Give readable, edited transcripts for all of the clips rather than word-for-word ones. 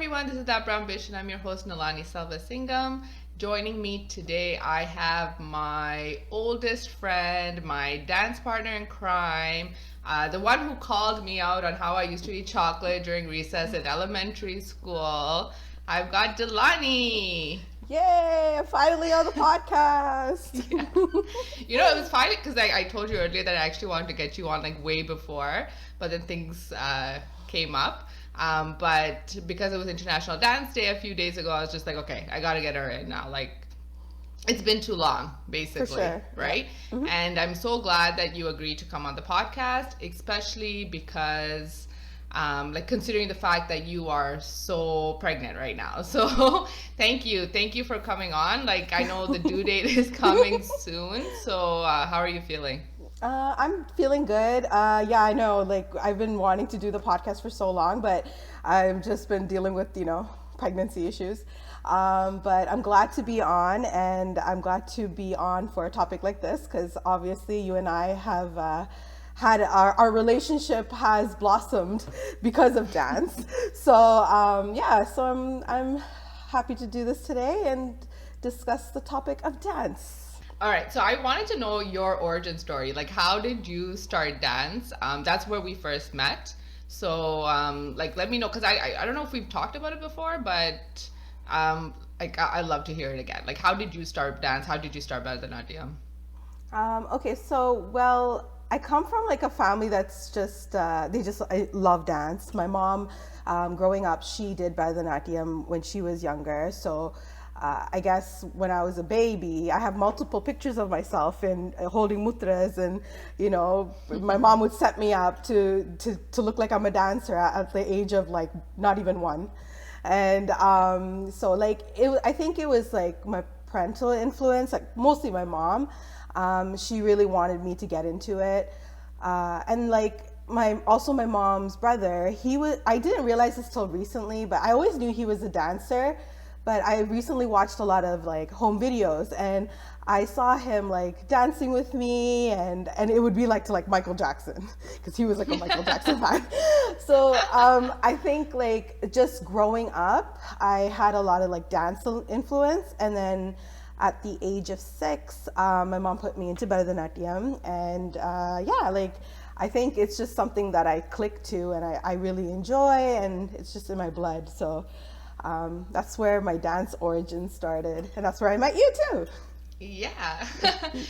everyone, this is That Brown Bitch and I'm your host Nalani Selvasingham. Joining me today, I have my oldest friend, my dance partner in crime, the one who called me out on how I used to eat chocolate during recess in elementary school. I've got Dilani. Yay! Finally on the podcast. Yeah. It was funny because I told you earlier that I actually wanted to get you on like way before, but then things came up. But because it was International Dance Day a few days ago, I was just like, okay, I gotta get her in now. Like, it's been too long, basically, For sure. right? Yeah. Mm-hmm. And I'm so glad that you agreed to come on the podcast, especially because, like, considering the fact that you are so pregnant right now. So, thank you for coming on. Like, I know the due date is coming soon. So, how are you feeling? I'm feeling good. Yeah, I know. Like, I've been wanting to do the podcast for so long, but I've just been dealing with, pregnancy issues. But I'm glad to be on, and I'm glad to be on for a topic like this because obviously you and I have had our relationship has blossomed because of dance. So yeah, so I'm happy to do this today and discuss the topic of dance. All right, so I wanted to know your origin story. Like, how did you start dance? That's where we first met. So, like, let me know, because I don't know if we've talked about it before, but like, I'd love to hear it again. Like, how did you start dance? How did you start Bharatanatyam? Okay, so well, I come from like a family that's just they just love dance. My mom, growing up, she did Bharatanatyam when she was younger. So I guess when I was a baby, I have multiple pictures of myself in holding mudras, and my mom would set me up to look like I'm a dancer at the age of like not even one. And so like I think it was like my parental influence, like mostly my mom. She really wanted me to get into it, and like my mom's brother. I didn't realize this till recently, but I always knew he was a dancer. But I recently watched a lot of like home videos, and I saw him like dancing with me, and it would be like to like Michael Jackson because he was like a Michael Jackson fan. So I think like just growing up, I had a lot of like dance influence, and then at the age of 6, my mom put me into Bharatanatyam, and yeah, like I think it's just something that I click to, and I really enjoy, and it's just in my blood. So that's where my dance origin started, and that's where I met you too. Yeah.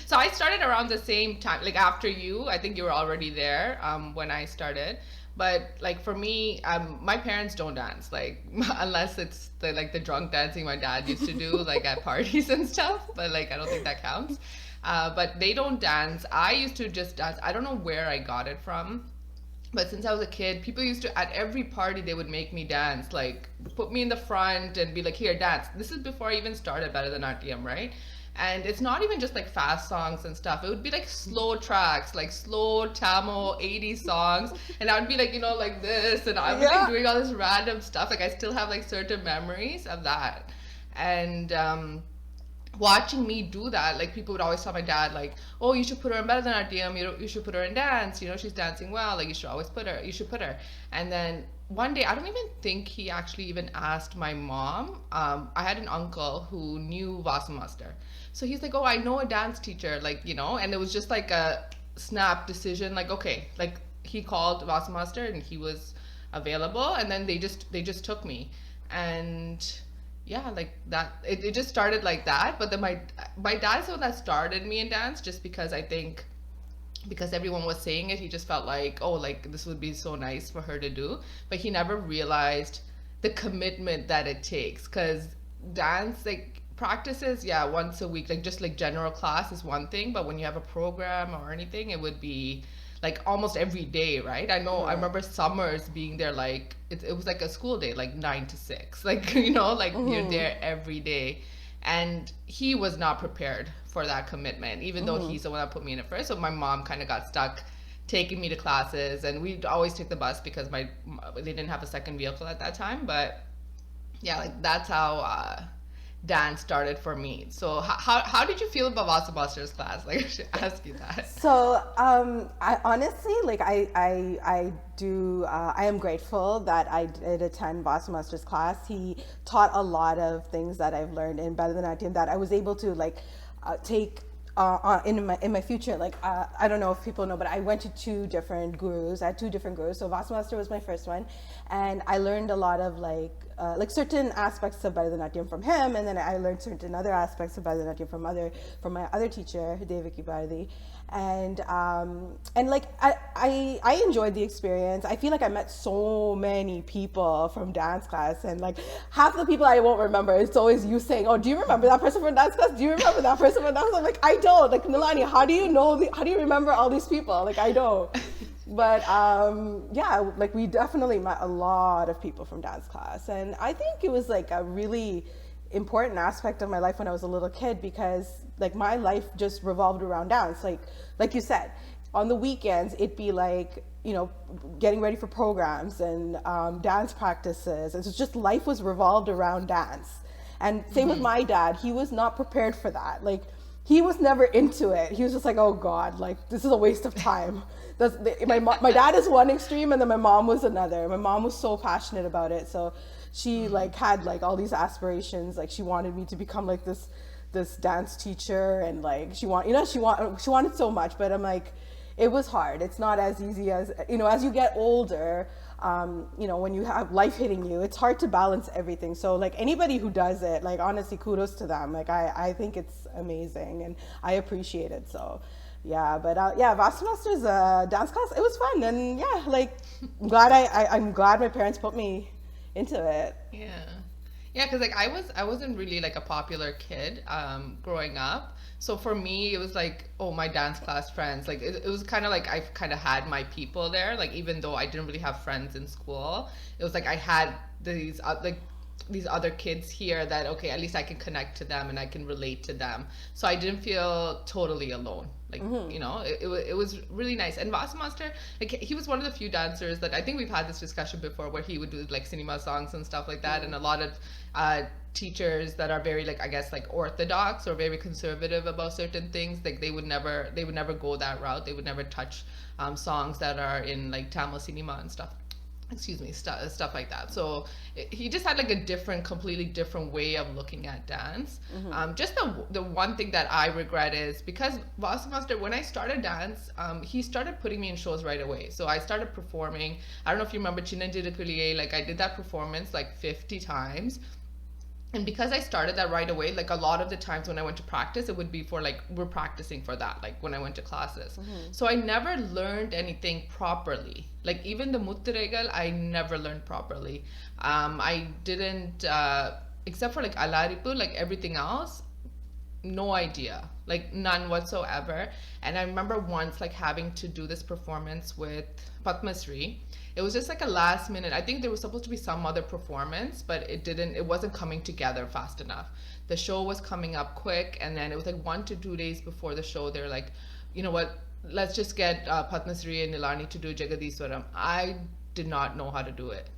So I started around the same time, like after you. I think you were already there when I started. But like for me, my parents don't dance, like unless it's the drunk dancing my dad used to do like at parties and stuff. But like I don't think that counts. But they don't dance. I used to just dance. I don't know where I got it from. But since I was a kid, people used to, at every party, they would make me dance, like put me in the front and be like, here, dance. This is before I even started Bharatanatyam, right? And it's not even just like fast songs and stuff. It would be like slow tracks, like slow Tamil 80s songs. And I would be like, like this. And I would be like doing all this random stuff. Like I still have like certain memories of that. And watching me do that, like people would always tell my dad, like, oh, you should put her in Bharatanatyam, you should put her in dance, she's dancing well, like you should put her. And then one day, I don't even think he actually even asked my mom. I had an uncle who knew Vasu Master. So he's like, oh, I know a dance teacher, like, and it was just like a snap decision, like, okay, like he called Vasu Master and he was available, and then they just took me. And yeah, like that, it just started like that. But then my dad is the one that started me in dance, just because I think because everyone was saying it, he just felt like, oh, like this would be so nice for her to do. But he never realized the commitment that it takes, because dance, like practices, yeah, once a week, like just like general class is one thing, but when you have a program or anything, it would be like almost every day, right? I know, I remember summers being there, like it was like a school day, like 9 to 6, like like you're there every day. And he was not prepared for that commitment, even though he's the one that put me in it first. So my mom kind of got stuck taking me to classes, and we'd always take the bus because they didn't have a second vehicle at that time. But yeah, like that's how dance started for me. So how did you feel about Vasa Master's class? Like, I should ask you that. So I honestly like I do I am grateful that I did attend Vasu Master's class. He taught a lot of things that I've learned in Bharatanatyam that I was able to like take in my future. Like I don't know if people know, but I went to two different gurus. I had two different gurus. So Vasu Master was my first one, and I learned a lot of like certain aspects of Bharatanatyam from him, and then I learned certain other aspects of Bharatanatyam from my other teacher, Devaki Bharati, and like I enjoyed the experience. I feel like I met so many people from dance class, and like half the people I won't remember. It's always you saying, "Oh, do you remember that person from dance class? Do you remember that person from dance class?" I'm like, I don't. Like, Nilani, how do you know? How do you remember all these people? Like, I don't. But yeah, like we definitely met a lot of people from dance class, and I think it was like a really important aspect of my life when I was a little kid, because like my life just revolved around dance. Like you said, on the weekends it'd be like, you know, getting ready for programs and dance practices, and so just life was revolved around dance. And same with my dad, he was not prepared for that. Like, he was never into it. He was just like, oh God, like this is a waste of time. My dad is one extreme, and then my mom was another. My mom was so passionate about it, so she like had like all these aspirations. Like, she wanted me to become like this dance teacher, and like she wanted so much. But I'm like, it was hard. It's not as easy as, you know, as you get older. You know, when you have life hitting you, it's hard to balance everything. So like anybody who does it, like honestly, kudos to them. Like I think it's amazing, and I appreciate it. So yeah, but yeah, Vasu Master's dance class, it was fun, and yeah, like I'm glad my parents put me into it. Yeah, because like I wasn't really like a popular kid growing up. So for me, it was like, oh, my dance class friends. Like it was kind of like I kind of had my people there. Like, even though I didn't really have friends in school, it was like I had these other kids here that, okay, at least I can connect to them and I can relate to them. So I didn't feel totally alone. Like, you know, it was really nice. And Vasu Master, like, he was one of the few dancers that I think we've had this discussion before, where he would do like cinema songs and stuff like that. And a lot of teachers that are very, like, I guess, like orthodox or very conservative about certain things, like they would never go that route. They would never touch songs that are in like Tamil cinema and stuff, excuse me, stuff like that. So he just had like a completely different way of looking at dance. Just the one thing that I regret is, because Vasu Master, when I started dance, he started putting me in shows right away. So I started performing. I don't know if you remember Chinanjirukuliye, like I did that performance like 50 times. And because I started that right away, like a lot of the times when I went to practice, it would be for like, we're practicing for that, like when I went to classes. So I never learned anything properly. Like even the Muttiregal, I never learned properly. I didn't, except for like Alaripu, like everything else, no idea, like none whatsoever. And I remember once like having to do this performance with Padmasree. It was just like a last minute. I think there was supposed to be some other performance, but it wasn't coming together fast enough. The show was coming up quick, and then it was like 1 to 2 days before the show, they're like, you know what, let's just get Padmasree and Dilani to do Jagadiswaram. I did not know how to do it.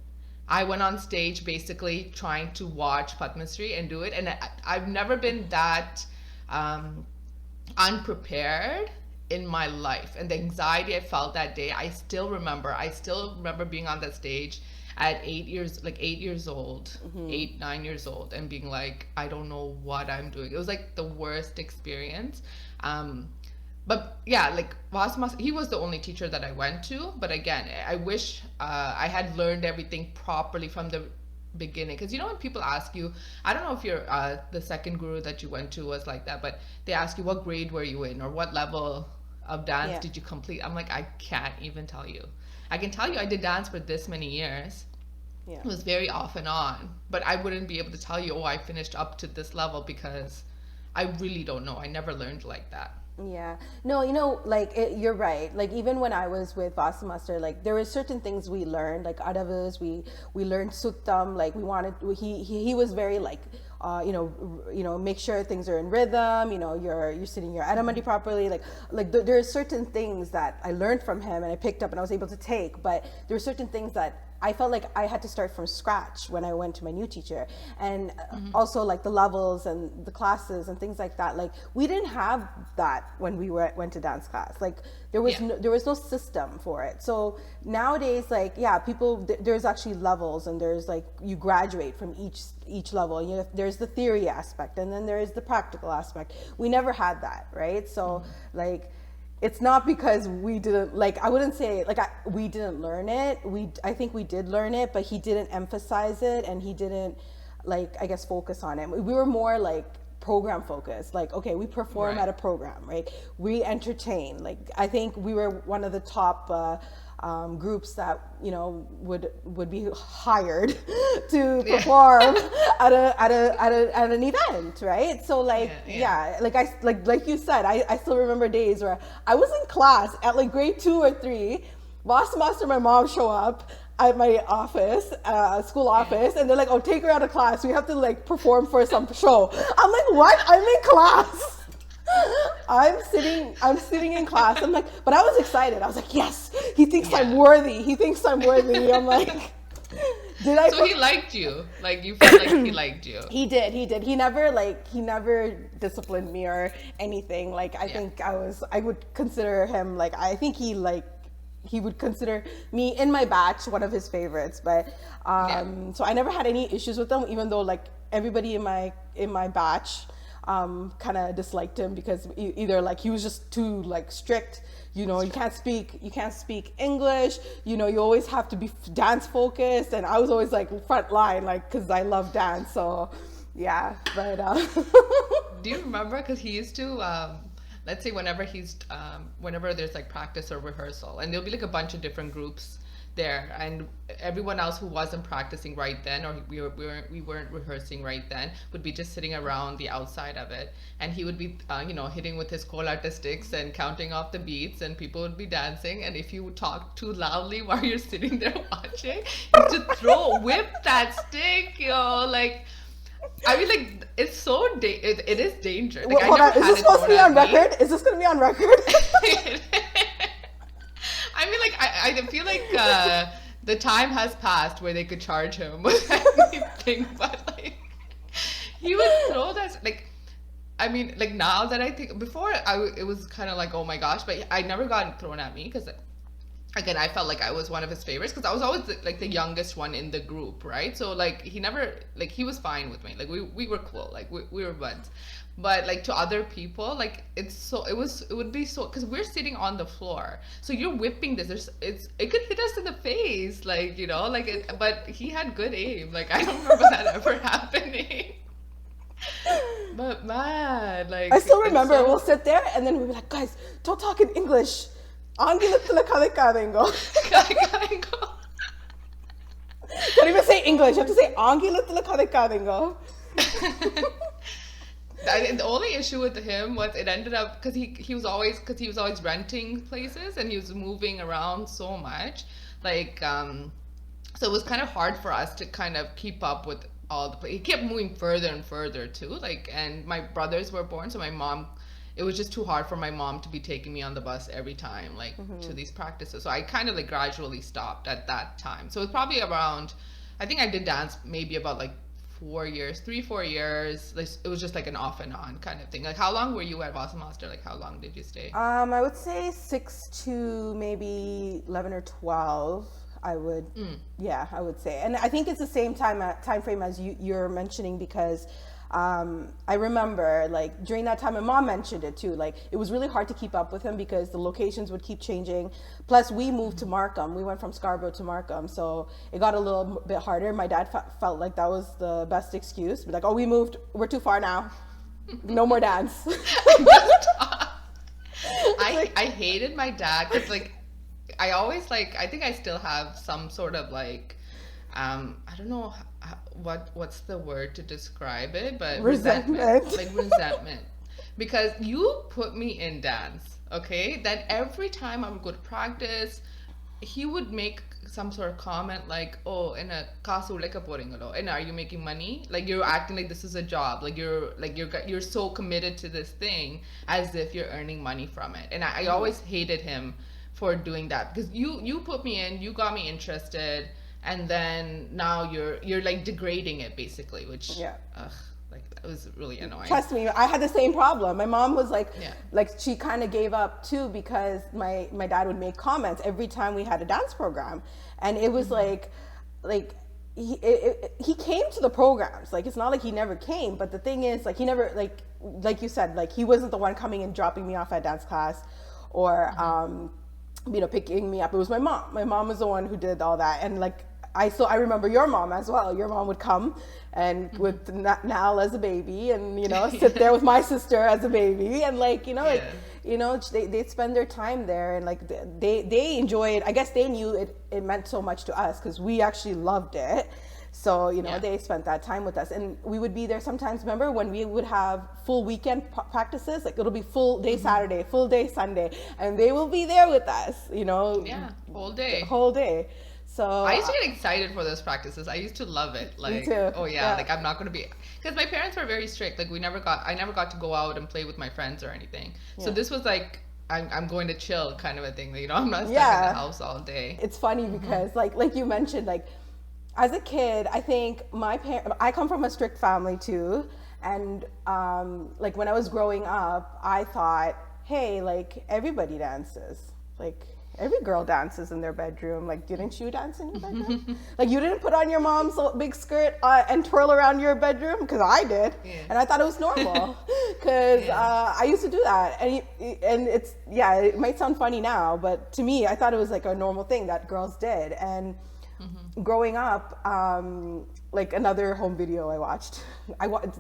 I went on stage basically trying to watch Padmasree and do it, and I've never been that unprepared in my life. And the anxiety I felt that day, I still remember being on that stage at 8 years old, 8, 9 years old, and being like, I don't know what I'm doing. It was like the worst experience. But yeah, like Vasmas, he was the only teacher that I went to. But again, I wish I had learned everything properly from the beginning. Because you know, when people ask you, I don't know if you're the second guru that you went to was like that, but they ask you, what grade were you in, or what level of dance did you complete? I'm like, I can't even tell you. I can tell you I did dance for this many years. It was very off and on, but I wouldn't be able to tell you, oh, I finished up to this level, because I really don't know. I never learned like that. Yeah. No, you know, like you're right. Like even when I was with Vasu Master, like there were certain things we learned, like Adavas, we learned Suttam, like he was very like, make sure things are in rhythm, you're sitting your Adamandi properly. Like there are certain things that I learned from him and I picked up and I was able to take, but there are certain things that I felt like I had to start from scratch when I went to my new teacher. And also like the levels and the classes and things like that. Like we didn't have that when we went to dance class. Like Yeah. there was no system for it. So nowadays, like, yeah, people, there's actually levels, and there's like, you graduate from each level. There's the theory aspect, and then there is the practical aspect. We never had that, right? So like, it's not because we didn't, like, I wouldn't say like we didn't learn it. I think we did learn it, but he didn't emphasize it, and he didn't, like, I guess, focus on it. We were more like program focused. Like, okay, we perform Right. at a program, right? We entertain. Like, I think we were one of the top groups that, you know, would be hired to Yeah. perform at an event, right? So like, Yeah. yeah, like you said, I still remember days where I was in class at like grade 2 or 3. Boss master and my mom show up at my office, school office, and they're like, "Oh, take her out of class. We have to like perform for some show." I'm like, "What? I'm in class." I'm sitting in class. I'm like, but I was excited. I was like, "Yes, he thinks I'm Yeah. worthy. He thinks I'm worthy." I'm like, did I? So he liked you. Like you felt like he liked you. He did. He did. He never disciplined me or anything. Like, I think I would consider him, like, I think he would consider me in my batch one of his favorites. But so I never had any issues with him, even though like everybody in my batch kind of disliked him because either like he was just too like strict. You know, you can't speak English. You know, you always have to be dance focused, and I was always like front line, like, because I love dance. So yeah, but Do you remember? Because he used to, let's say whenever there's like practice or rehearsal, and there'll be like a bunch of different groups there, and everyone else who wasn't practicing right then, or we weren't rehearsing right then, would be just sitting around the outside of it, and he would be, hitting with his kolata sticks and counting off the beats, and people would be dancing, and if you talk too loudly while you're sitting there watching, you just whip that stick, like. I mean, like, it's so it is dangerous. Like, hold on, is this supposed to be on record? Is this going to be on record? I mean, like, I feel like the time has passed where they could charge him with anything, but like, he would throw that, like, I mean, like, now that I think, before it was kind of like, oh my gosh, but I never got thrown at me because, again, I felt like I was one of his favorites because I was always like the youngest one in the group, right? So like he never, like, he was fine with me, like we were cool, like we were buds. But like to other people, like it would be so, because we're sitting on the floor, so you're whipping this. It could hit us in the face, like, but he had good aim. Like, I don't remember that ever happening. But man, like, I still remember we'll sit there and then we'll be like, guys, don't talk in English. Can't even say English. You have to say The only issue with him was it ended up because he was always renting places and he was moving around so much, like, so it was kind of hard for us to kind of keep up with all the. He kept moving further and further too, like, and my brothers were born, so it was just too hard for my mom to be taking me on the bus every time, like, to these practices. So I kind of like gradually stopped at that time. So it was probably around, I think I did dance maybe about like 4 years, 3-4 years. Like, it was just like an off and on kind of thing. Like, how long were you at Vasa Master? Like, how long did you stay? I would say 6 to maybe 11 or 12. I would say. And I think it's the same time frame as you're mentioning, because I remember, like, during that time, my mom mentioned it too. Like, it was really hard to keep up with him because the locations would keep changing. Plus, we moved to Markham. We went from Scarborough to Markham, so it got a little bit harder. My dad felt like that was the best excuse. Be like, oh, we moved. We're too far now. No more dance. I hated my dad because, like, I always, like, I think I still have some sort of, like, I don't know what's the word to describe it, but resentment, like resentment, because you put me in dance, okay? Then every time I would go to practice, he would make some sort of comment like, "Oh, in a kasu leka poringalo, and are you making money? Like, you're acting like this is a job, like you're so committed to this thing as if you're earning money from it." And I always hated him for doing that, because you put me in, you got me interested. and then now you're like degrading it basically, which Yeah. like that was really annoying. Trust me, I had the same problem. My mom was Yeah. like she kind of gave up too because my dad would make comments every time we had a dance program, and it was like he came to the programs. Like it's not like he never came, but the thing is like he never like you said, like he wasn't the one coming and dropping me off at dance class, or picking me up. It was my mom. My mom was the one who did all that, and like I remember your mom as well. Your mom would come and with Nal as a baby, and sit there with my sister as a baby, and they'd spend their time there, and like they enjoyed. I guess they knew it meant so much to us because we actually loved it. So they spent that time with us, and we would be there sometimes. Remember when we would have full weekend practices? Like it'll be full day Saturday, full day Sunday, and they will be there with us. Yeah, whole day. So I used to get excited for those practices. I used to love it. Like, me too. Oh yeah, like I'm not going to be, because my parents were very strict. Like I never got to go out and play with my friends or anything. So this was like, I'm going to chill kind of a thing. I'm not stuck in the house all day. It's funny because like you mentioned, like as a kid, I think I come from a strict family too. And like when I was growing up, I thought, hey, like everybody dances. Like every girl dances in their bedroom. Like, didn't you dance in your bedroom? Like, you didn't put on your mom's big skirt and twirl around your bedroom? Because I did. Yeah. And I thought it was normal. Because I used to do that. And it might sound funny now, but to me, I thought it was like a normal thing that girls did. And growing up, like another home video I watched.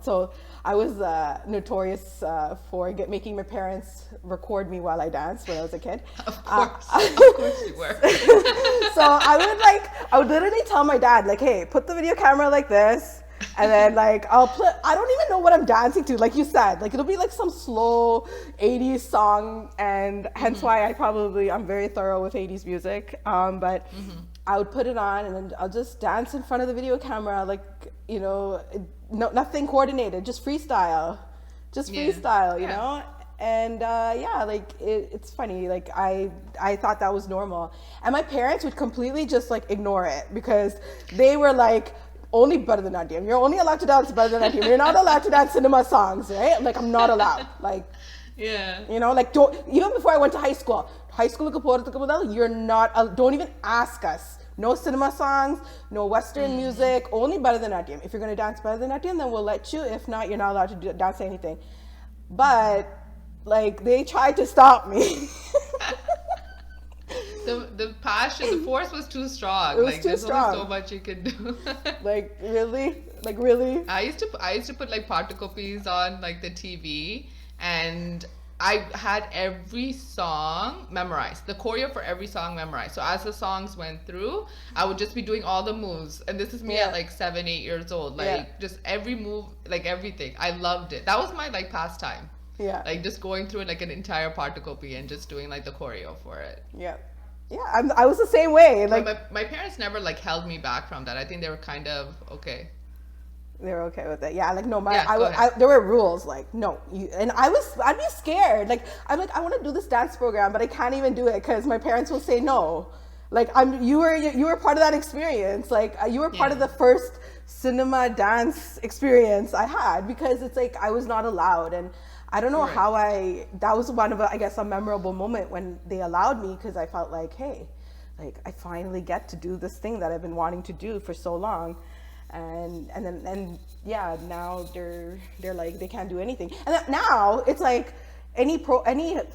So I was notorious for making my parents record me while I danced when I was a kid. Of course you were. So I would literally tell my dad, like, hey, put the video camera like this, and then like I don't even know what I'm dancing to, like you said, like it'll be like some slow 80s song, and hence why I'm very thorough with 80s music. But I would put it on and then I'll just dance in front of the video camera, like, nothing coordinated, just freestyle, you know? And like it's funny, like I thought that was normal. And my parents would completely just like ignore it because they were like, only Bharatanatyam. You're only allowed to dance Bharatanatyam. You're not allowed to dance cinema songs, right? Like I'm not allowed. Like, like even before I went to high school, you're not, don't even ask us. No cinema songs, no Western music, only Bharatanatyam. If you're going to dance Bharatanatyam, then we'll let you. If not, you're not allowed to dance anything. But, like, they tried to stop me. The passion, the force was too strong. It was too strong. Only so much you could do. Like, really? Like, really? I used to put, like, particopies on, like, the TV, and I had every song memorized, the choreo for every song memorized. So as the songs went through, I would just be doing all the moves. And this is me at like 7, 8 years old. Like just every move, like everything. I loved it. That was my like pastime. Yeah. Like just going through like an entire partocopy and just doing like the choreo for it. Yeah. Yeah, I was the same way. Like my parents never like held me back from that. I think they were kind of okay. They're okay with it. Yeah, like no, there were rules. Like no, I'd be scared. Like I'm like I want to do this dance program, but I can't even do it because my parents will say no. Like you were part of that experience. Like you were part of the first cinema dance experience I had because it's like I was not allowed, and I don't know how that was one of I guess a memorable moment when they allowed me because I felt like, hey, like I finally get to do this thing that I've been wanting to do for so long. And now they're like they can't do anything, and now it's like any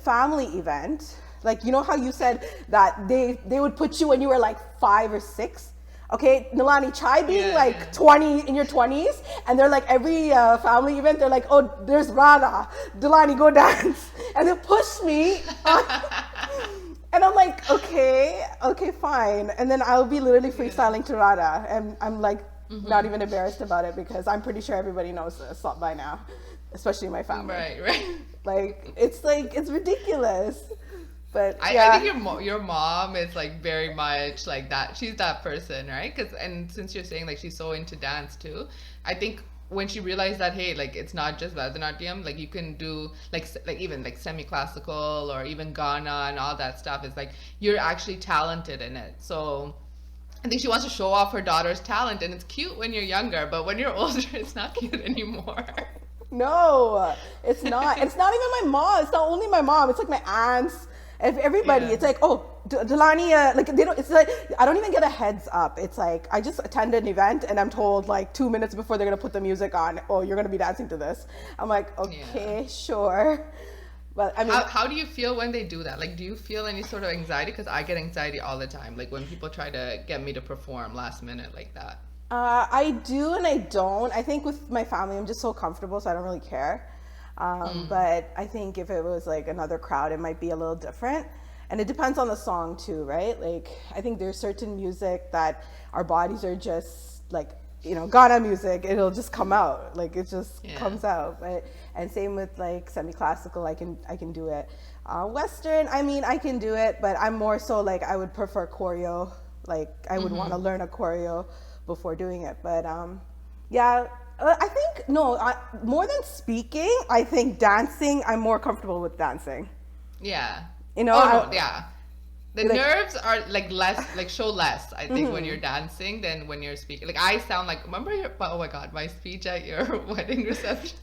family event, like you know how you said that they would put you when you were like 5 or 6. Okay, Dilani, try being 20 in your 20s, and they're like every family event they're like, oh, there's Radha, Dilani, go dance, and they push me and I'm like, okay, fine, and then I'll be literally freestyling to Radha, and I'm like not even embarrassed about it because I'm pretty sure everybody knows this by now, especially my family. Right. Like it's ridiculous, but I think your mom is like very much like that. She's that person, right? And since you're saying like she's so into dance too, I think when she realized that hey, like it's not just Bharatanatyam, like you can do like even like semi-classical or even Ghana and all that stuff. It's like you're actually talented in it. So I think she wants to show off her daughter's talent, and it's cute when you're younger, but when you're older, it's not cute anymore. No, it's not. It's not even my mom. It's not only my mom. It's like my aunts. Everybody. Yeah. It's like, oh, Dilani. Like they don't. It's like I don't even get a heads up. It's like I just attend an event and I'm told like 2 minutes before they're gonna put the music on. Oh, you're gonna be dancing to this. I'm like, okay, sure. But I mean, how do you feel when they do that? Like, do you feel any sort of anxiety? Because I get anxiety all the time. Like when people try to get me to perform last minute like that. I do and I don't. I think with my family, I'm just so comfortable, so I don't really care. But I think if it was like another crowd, it might be a little different. And it depends on the song too, right? Like, I think there's certain music that our bodies are just like, you know, Ghana music, it'll just come out. Like, it just comes out. And same with like semi-classical, I can do it. Western, I mean, I can do it, but I'm more so like, I would prefer choreo. Like, I would want to learn a choreo before doing it. But yeah, I think, no, more than speaking, I think dancing, I'm more comfortable with dancing. Yeah. You know? Oh, no, yeah. The nerves are like less, like show less, I think, when you're dancing than when you're speaking. Like I sound like, remember your, oh my God, my speech at your wedding reception?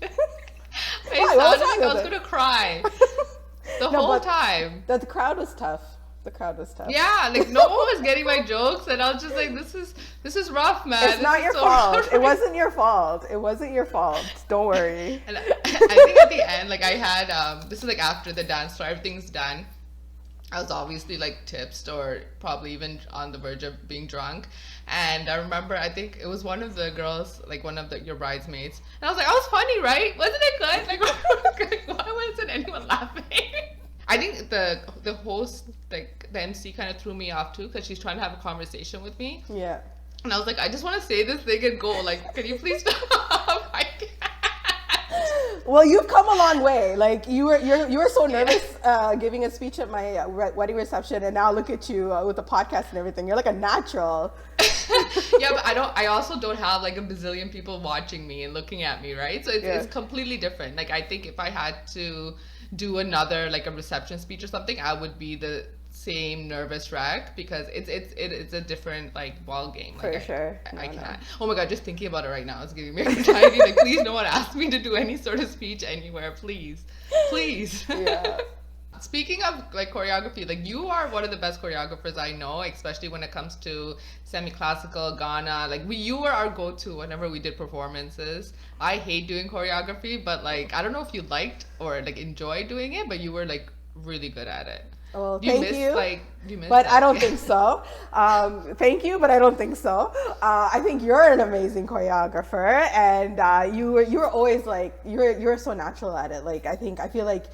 I sounded like I was going to cry the whole time. The crowd was tough. The crowd was tough. Yeah, like no one was getting my jokes, and I was just like, "This is rough, man." It's not your fault. It wasn't your fault. It wasn't your fault. Don't worry. And I think at the end, like I had, this is like after the dance, so everything's done. I was obviously like tipsed or probably even on the verge of being drunk. And I remember, I think it was one of the girls, like one of your bridesmaids. And I was like, I was funny, right? Wasn't it good? Like, why wasn't anyone laughing? I think the host, like the MC kind of threw me off too, because she's trying to have a conversation with me. Yeah. And I was like, I just want to say this thing and go. Like, can you please stop? I can't. Well, you've come a long way. Like you were so nervous giving a speech at my wedding reception, and now look at you with the podcast and everything. You're like a natural. Yeah, but I also don't have like a bazillion people watching me and looking at me, right? So it's completely different. Like I think if I had to do another like a reception speech or something, I would be the same nervous wreck, because it's a different like ball game. Like, for sure. I can't. Oh my God, just thinking about it right now is giving me anxiety. Like, please, no one ask me to do any sort of speech anywhere, please. Yeah. Speaking of like choreography, like you are one of the best choreographers I know, especially when it comes to semi-classical, Ghana. Like you were our go-to whenever we did performances. I hate doing choreography, but like I don't know if you liked or like enjoyed doing it, but you were like really good at it. Well, thank you. But I don't think so. Thank you, but I don't think so. I think you're an amazing choreographer, and you were always like you're so natural at it. Like I feel like,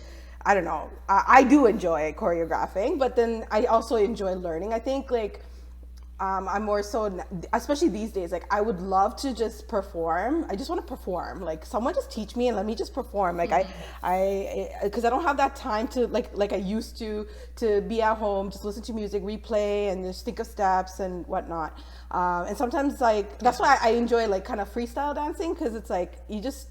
I don't know. I do enjoy choreographing, but then I also enjoy learning. I think like I'm more so, especially these days, like I would love to just perform. I just want to perform. Like someone just teach me and let me just perform. Like because I don't have that time to like I used to be at home, just listen to music, replay, and just think of steps and whatnot. And sometimes like that's why I enjoy like kind of freestyle dancing, because it's like you just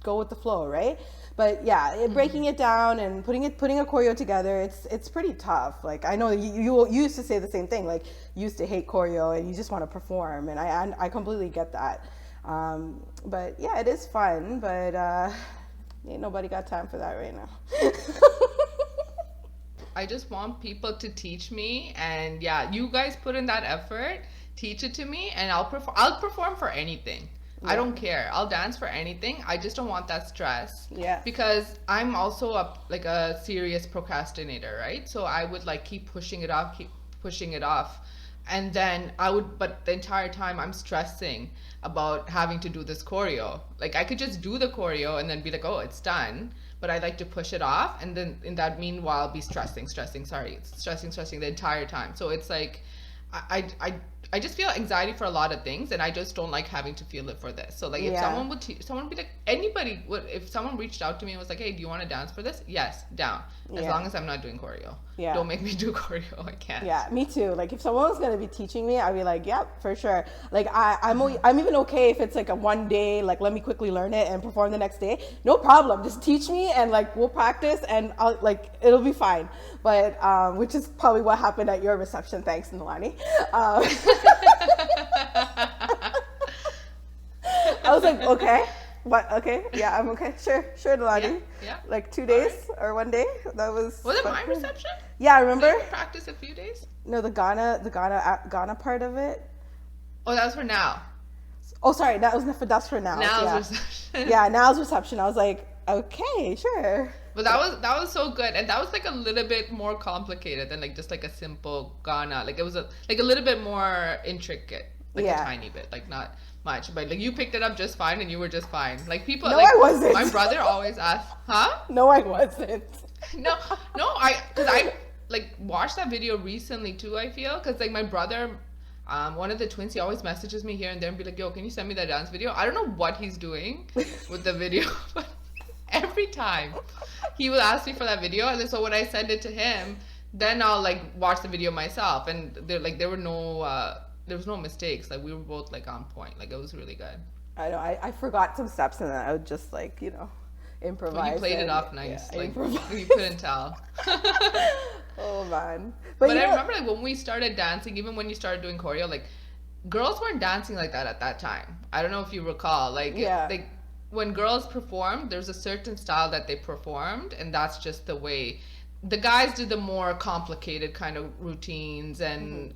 go with the flow, right? But yeah, breaking it down and putting a choreo together, it's pretty tough. Like I know you used to say the same thing. Like you used to hate choreo and you just want to perform, and I completely get that. But yeah, it is fun. But ain't nobody got time for that right now. I just want people to teach me, and yeah, you guys put in that effort. Teach it to me, and I'll perform for anything. Yeah. I don't care. I'll dance for anything. I just don't want that stress. Yeah. Because I'm also a serious procrastinator, right? So I would like keep pushing it off. And then but the entire time I'm stressing about having to do this choreo. Like I could just do the choreo and then be like, oh, it's done. But I like to push it off. And then in that meanwhile, be stressing the entire time. So it's like, I just feel anxiety for a lot of things, and I just don't like having to feel it for this. So like, if someone would be like, anybody would, if someone reached out to me and was like, hey, do you want to dance for this? Yes, down. As long as I'm not doing choreo. Yeah. Don't make me do choreo. I can't. Yeah, me too. Like if someone was gonna be teaching me, I'd be like, yep, for sure. Like I'm even okay if it's like a one day, like let me quickly learn it and perform the next day. No problem. Just teach me and like we'll practice and it'll be fine. But which is probably what happened at your reception. Thanks, Dilani. I was like, okay, but okay, yeah, I'm okay. Sure, Dilani. Yeah. Like 2 All days right. or 1 day. That was. Was it fun. my reception? Yeah, Did remember? you practice a few days? No, the Ghana part of it. Oh, that was for now. Oh, sorry, that's for now. Now's Yeah, reception. yeah, now's reception. I was like, okay, sure. But that was so good, and that was like a little bit more complicated than like just like a simple Ghana. Like it was like a little bit more intricate, like Yeah. a tiny bit, like not much. But like you picked it up just fine, and you were just fine. Like people, No, like I wasn't. my brother always asks, "Huh?" No, I wasn't. No, no, because I like watched that video recently too. I feel because like my brother. One of the twins, he always messages me here and there and be like, yo, can you send me that dance video? I don't know what he's doing with the video, but every time he will ask me for that video. And then so when I send it to him, then I'll like watch the video myself. And there was no mistakes. Like we were both like on point. Like it was really good. I know. I forgot some steps and then I would just like improvise. But you played it and- off nice. Yeah, Like improvise. you couldn't tell. Oh man. But I remember like when we started dancing, even when you started doing choreo, like girls weren't dancing like that at that time. I don't know if you recall. Like Yeah. like when girls performed, there's a certain style that they performed, and that's just the way. The guys did the more complicated kind of routines, and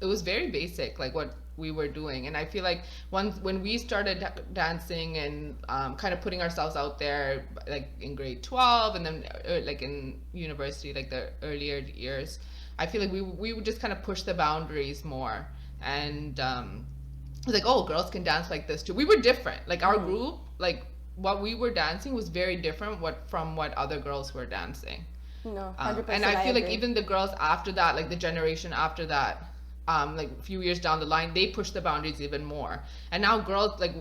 it was very basic, like what we were doing. And I feel like when we started dancing and kind of putting ourselves out there, like in grade 12, and then like in university, like the earlier years, I feel like we would just kind of push the boundaries more. And it was like, oh, girls can dance like this too. We were different. Like our group, like what we were dancing was very different from what other girls were dancing. No, 100%. And I feel like agree. even the girls after that, like the generation after that, like a few years down the line, they push the boundaries even more. And now girls, like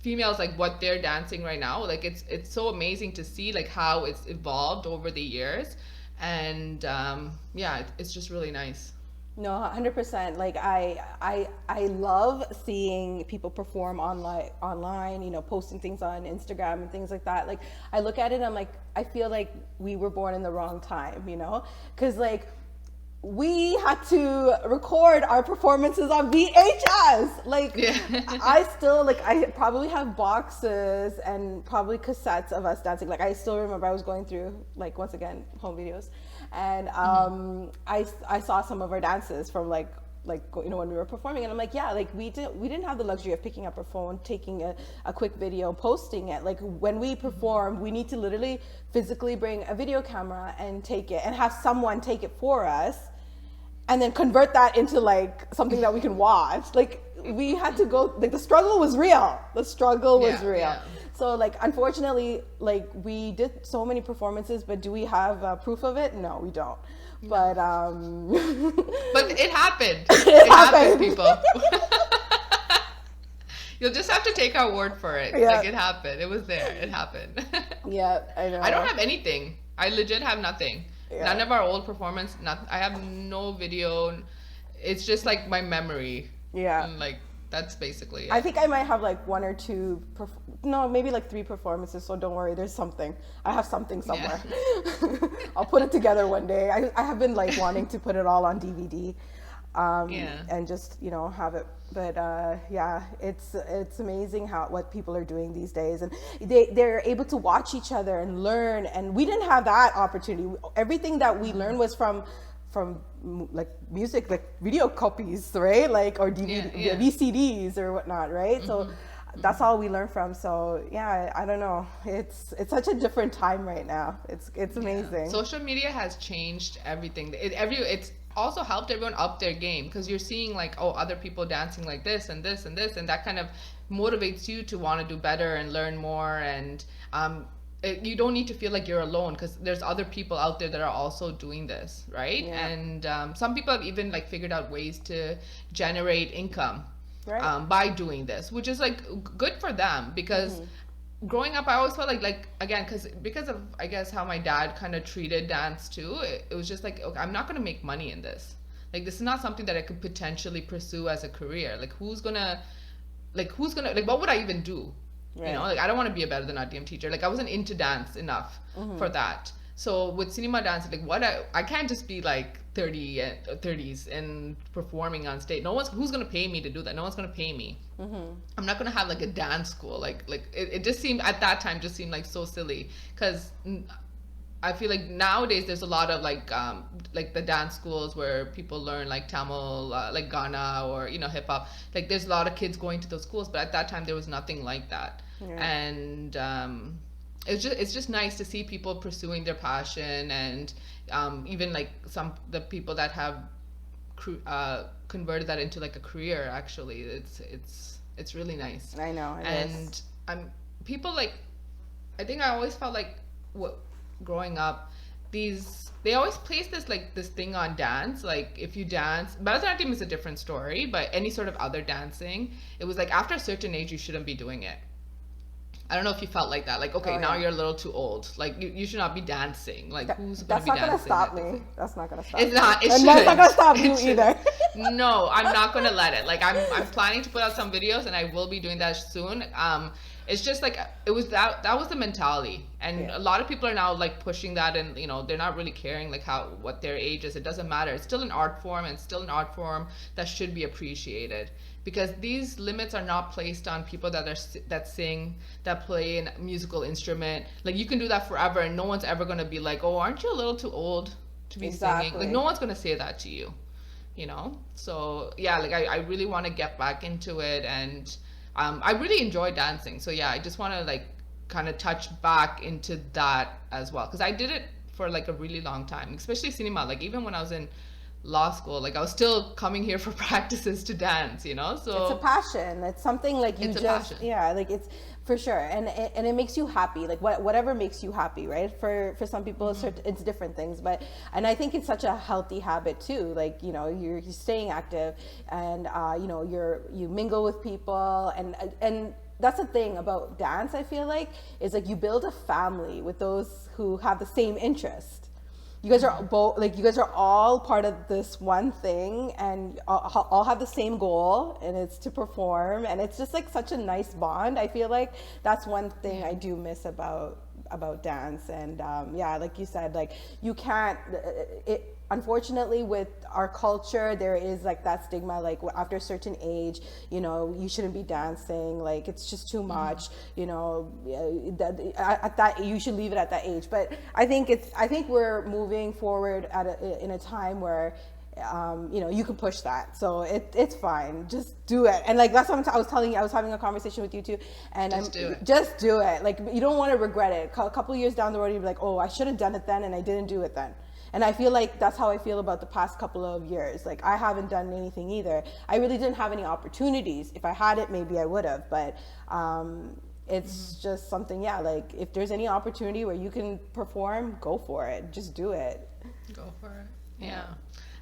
females, like what they're dancing right now, like it's so amazing to see like how it's evolved over the years. And yeah, it's just really nice. No, 100%. Like I love seeing people perform online, posting things on Instagram and things like that. Like I look at it and I'm like, I feel like we were born in the wrong time, because like we had to record our performances on VHS. Like Yeah. I still I probably have boxes and probably cassettes of us dancing. Like I still remember I was going through like once again home videos, and I saw some of our dances from like when we were performing, and I'm like, yeah, like we didn't have the luxury of picking up our phone, taking a quick video, posting it. Like when we performed, we need to literally physically bring a video camera and take it and have someone take it for us, and then convert that into like something that we can watch. Like we had to go, like the struggle was real. The struggle was Yeah, real. yeah. So like unfortunately, like we did so many performances, but do we have proof of it? No, we don't. But But it happened. It happened, happened. people. You'll just have to take our word for it. Yeah. Like it happened. It was there. It happened. yeah, I know. I don't have anything. I legit have nothing. Yeah. None of our old performance. I have no video. It's just like my memory. Yeah. And like that's basically it. I think I might have like one or two, no, maybe like 3 performances. So don't worry, there's something. I have something somewhere. I'll put it together one day. I have been like wanting to put it all on DVD, Yeah. and just have it. But yeah, it's amazing what people are doing these days, and they're able to watch each other and learn. And we didn't have that opportunity. Everything that we learned was from like music, like video copies, right? Like or DVD, Yeah. VCDs or whatnot, right? So that's all we learned from. So yeah, I don't know. It's such a different time right now. It's amazing. Social media has changed everything. It's also helped everyone up their game because you're seeing like, oh, other people dancing like this and this and this, and that kind of motivates you to want to do better and learn more. And you don't need to feel like you're alone because there's other people out there that are also doing this, right? Yeah. And some people have even like figured out ways to generate income Right. by doing this, which is like good for them because growing up I always felt like again because of I guess how my dad kind of treated dance too, it was just like, okay, I'm not gonna make money in this. Like this is not something that I could potentially pursue as a career. Like who's gonna like what would I even do? Right. Like I don't want to be a better than RDM teacher. Like I wasn't into dance enough for that. So with cinema dance, like I can't just be like 30 and 30s and performing on stage. No one's who's gonna pay me to do that. No one's gonna pay me. I'm not gonna have like a dance school. Like it just seemed at that time just seemed like so silly because I feel like nowadays there's a lot of like the dance schools where people learn like Tamil, like Ghana or hip hop. Like there's a lot of kids going to those schools, but at that time there was nothing like that. Yeah. And it's just nice to see people pursuing their passion and even like the people that have converted that into like a career. Actually, it's really nice. I know. And people like I think I always felt like growing up, they always place this thing on dance. Like if you dance, Bharatanatyam is a different story, but any sort of other dancing, it was like after a certain age you shouldn't be doing it. I don't know if you felt like that. Like, okay, now you're a little too old. Like, you should not be dancing. Like, who's going to be dancing? That's not going to stop me. That's not going to stop It's not. It and shouldn't. that's not going to stop you either. No, I'm not going to let it. Like, I'm planning to put out some videos, and I will be doing that soon. It's just like, it was that was the mentality. And a lot of people are now, like, pushing that, and, they're not really caring, like, what their age is. It doesn't matter. It's still an art form, and still an art form that should be appreciated. Because these limits are not placed on people that sing, that play a musical instrument. Like you can do that forever, and no one's ever gonna be like, "Oh, aren't you a little too old to be singing?" Like no one's gonna say that to you, So yeah, like I really want to get back into it, and I really enjoy dancing. So yeah, I just want to like kind of touch back into that as well, because I did it for like a really long time, especially cinema. Like even when I was in law school, like I was still coming here for practices to dance, so it's a passion. It's something like you it's just like it's for sure, and it makes you happy, like whatever makes you happy, right? For some people it's different things, and I think it's such a healthy habit too. Like you're staying active, and you mingle with people, and that's the thing about dance, I feel like, is like you build a family with those who have the same interest. You guys are both you guys are all part of this one thing, and all have the same goal, and it's to perform, and it's just like such a nice bond. I feel like that's one thing I do miss about dance. And like you said, like you can't unfortunately with our culture there is like that stigma, like after a certain age you shouldn't be dancing, like it's just too much, at that you should leave it at that age. But I think we're moving forward in a time where you can push that, so it's fine, just do it. And like that's what I was telling you, I was having a conversation with you too, and just do it. Like you don't want to regret it. A couple years down the road you'll be like, oh, I should have done it then and I didn't do it then. And I feel like that's how I feel about the past couple of years. Like I haven't done anything either. I really didn't have any opportunities. If I had it, maybe I would have. But it's just something, like if there's any opportunity where you can perform, go for it. Just do it. Go for it. Yeah.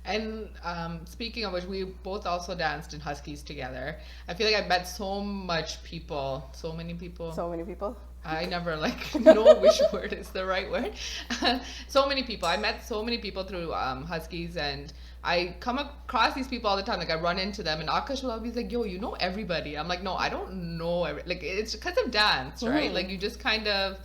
And speaking of which, we both also danced in Huskies together. I feel like I met so many people. I never know which word is the right word. So many people. I met so many people through Huskies, and I come across these people all the time. Like I run into them, and Akash will always be like, "Yo, you know everybody." I'm like, "No, I don't know like it's because of dance, right? Like you just kind of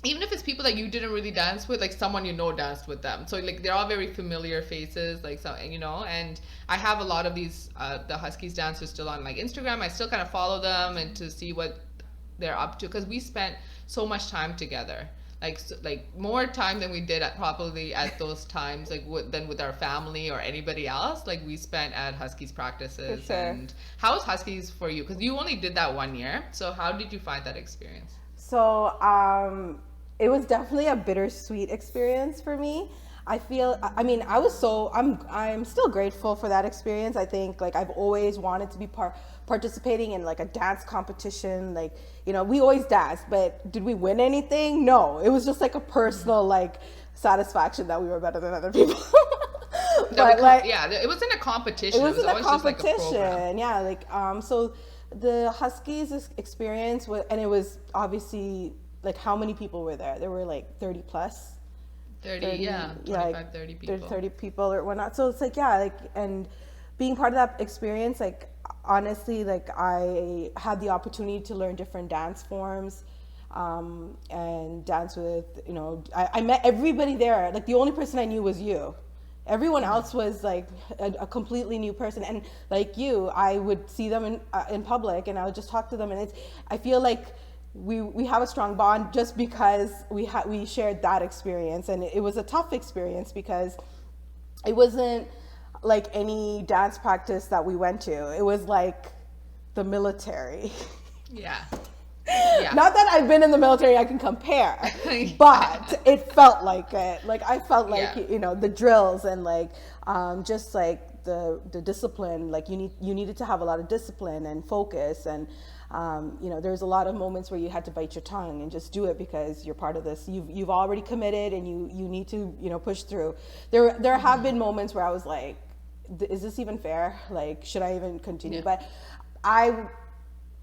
even if it's people that you didn't really dance with, like someone danced with them. So like they're all very familiar faces, like so, and I have a lot of these the Huskies dancers still on like Instagram. I still kind of follow them and to see what they're up to, because we spent so much time together, like more time than we did probably at those times, like than with our family or anybody else. Like we spent at Huskies practices. For sure. And how was Huskies for you? Because you only did that 1 year. So how did you find that experience? So it was definitely a bittersweet experience for me. I'm still grateful for that experience. I think like I've always wanted to be participating in like a dance competition. Like, we always danced, but did we win anything? No, it was just like a personal like satisfaction that we were better than other people. It wasn't a competition. It wasn't a competition. Just like a so the Huskies experience was, and it was obviously like how many people were there? There were like 30 plus. 30 25, 30 people. 30 people or whatnot. So it's like, and being part of that experience, like honestly, like I had the opportunity to learn different dance forms. and dance with, I met everybody there. Like the only person I knew was you. Everyone else was like a completely new person, and like you, I would see them in public, and I would just talk to them, and I feel like we have a strong bond just because we shared that experience, and it was a tough experience because it wasn't like any dance practice that we went to. It was like the military. Yeah. Yeah. Not that I've been in the military, I can compare, but it felt like it. Like I felt like the drills and like just like the discipline. Like you needed to have a lot of discipline and focus, and there's a lot of moments where you had to bite your tongue and just do it because you're part of this. You've already committed, and you need to push through. There have been moments where I was like, is this even fair? Like, should I even continue? But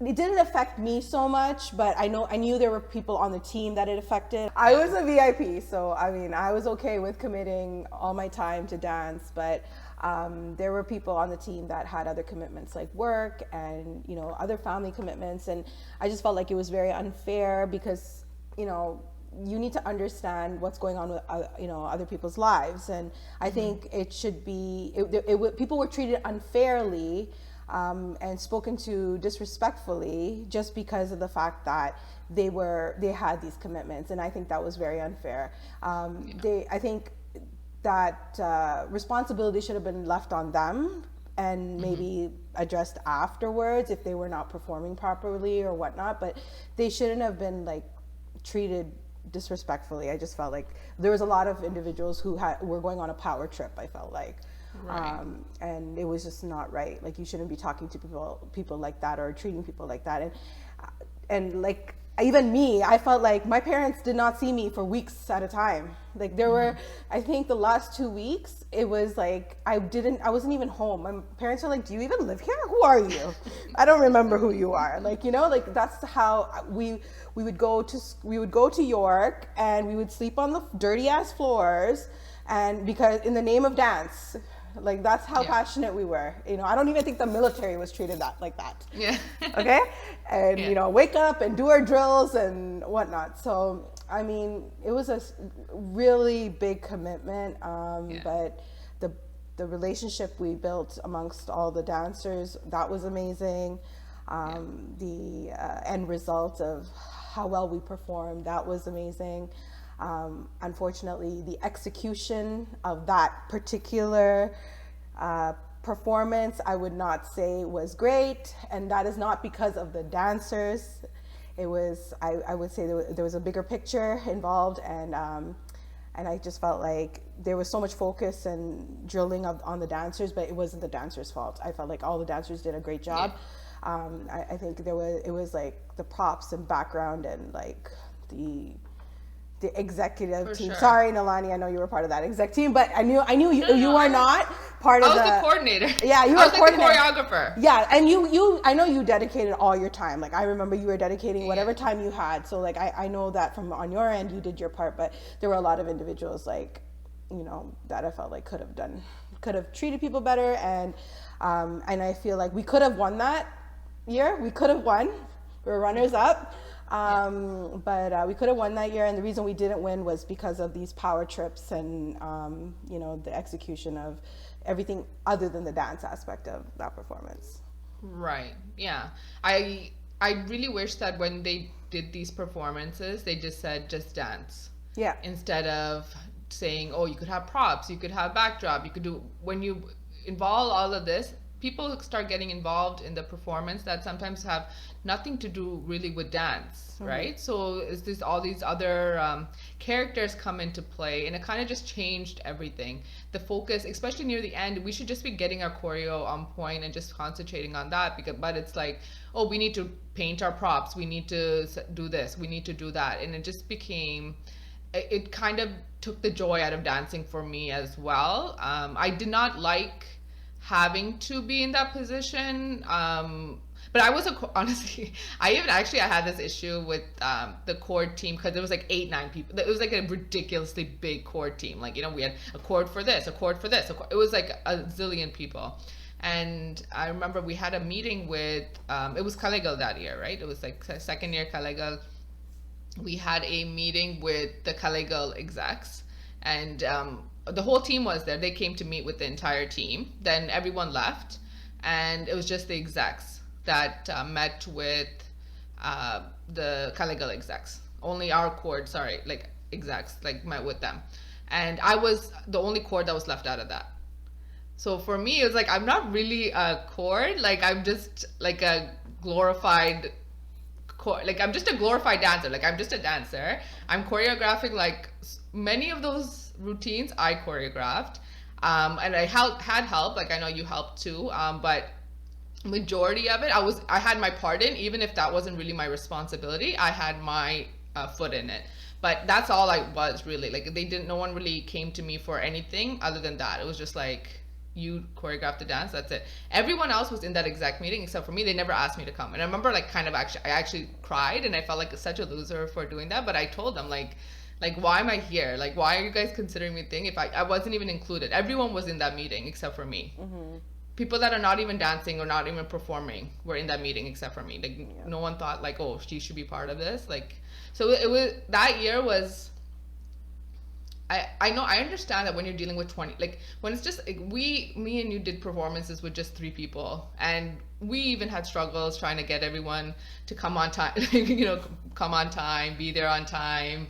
it didn't affect me so much, but I knew there were people on the team that it affected. I was a VIP, so I mean, I was okay with committing all my time to dance, but there were people on the team that had other commitments like work and other family commitments, and I just felt like it was very unfair because you need to understand what's going on with other people's lives, and I think it should be people were treated unfairly and spoken to disrespectfully just because of the fact that they had these commitments, and I think that was very unfair. I think that responsibility should have been left on them and maybe addressed afterwards if they were not performing properly or whatnot, but they shouldn't have been like treated disrespectfully. I just felt like there was a lot of individuals who were going on a power trip, I felt like. Right. And it was just not right. Like you shouldn't be talking to people like that or treating people like that. And like even me, I felt like my parents did not see me for weeks at a time. Like there were, I think the last 2 weeks, it was like I wasn't even home. My parents were like, "Do you even live here? Who are you? I don't remember who you are." Like like that's how we would go to York, and we would sleep on the dirty ass floors, and because in the name of dance. Like that's how passionate we were. I don't even think the military was treated like that. Yeah. Okay. And wake up and do our drills and whatnot. So I mean, it was a really big commitment. But the relationship we built amongst all the dancers, that was amazing. The end result of how well we performed, that was amazing. Unfortunately, the execution of that particular performance, I would not say was great, and that is not because of the dancers. It was, I would say there was a bigger picture involved, and I just felt like there was so much focus and drilling on the dancers, but it wasn't the dancers' fault. I felt like all the dancers did a great job. I think it was like the props and background and like the executive team. Sure. Sorry, Nalani, I know you were part of that exec team, but I knew you are not part of the... I was the coordinator. Yeah, you were the choreographer. Yeah, and I know you dedicated all your time. Like I remember you were dedicating whatever time you had. So like I know that from on your end you did your part, but there were a lot of individuals like that I felt like could have treated people better, and I feel like we could have won that year. We could have won. We were runners up. But we could have won that year, and the reason we didn't win was because of these power trips and the execution of everything other than the dance aspect of that performance. Right. Yeah. I really wish that when they did these performances, they just said just dance. Yeah. Instead of saying, oh, you could have props, you could have backdrop, you could do, when you involve all of this, people start getting involved in the performance that sometimes have nothing to do really with dance, right? So is this all these other characters come into play, and it kind of just changed everything. The focus, especially near the end, we should just be getting our choreo on point and just concentrating on that. But it's like, oh, we need to paint our props, we need to do this, we need to do that, and it just became. It kind of took the joy out of dancing for me as well. I did not like having to be in that position, but I was honestly, I had this issue with the core team because it was like 8-9 people. It was like a ridiculously big core team. Like we had a chord for this, a chord for this. It was like a zillion people. And I remember we had a meeting with it was Kalegal that year, right? It was like second year Kalegal. we had a meeting with the Kalegal execs, and the whole team was there. They came to meet with the entire team. Then everyone left, and it was just the execs that met with the Kalegal execs. Only our court, sorry, like execs, like met with them, and I was the only court that was left out of that. So for me, it was like I'm not really a court. Like I'm just like a glorified like I'm just a glorified dancer. Like I'm just a dancer. I'm choreographing like many of those routines I choreographed, and I had help. Like I know you helped too, but majority of it I had my part in. Even if that wasn't really my responsibility, I had my foot in it. But that's all I was really. Like no one really came to me for anything other than that. It was just like, you choreographed the dance, that's it. Everyone else was in that exact meeting except for me. They never asked me to come, and I remember like kind of I actually cried, and I felt like such a loser for doing that. But I told them like why am I here? Like why are you guys considering me a thing if I wasn't even included? Everyone was in that meeting except for me. People that are not even dancing or not even performing were in that meeting except for me. Like no one thought like, oh, she should be part of this. Like so it was, that year was, I know, I understand that when you're dealing with 20, like when it's just like me and you did performances with just 3 people, and we even had struggles trying to get everyone to come on time, come on time, be there on time,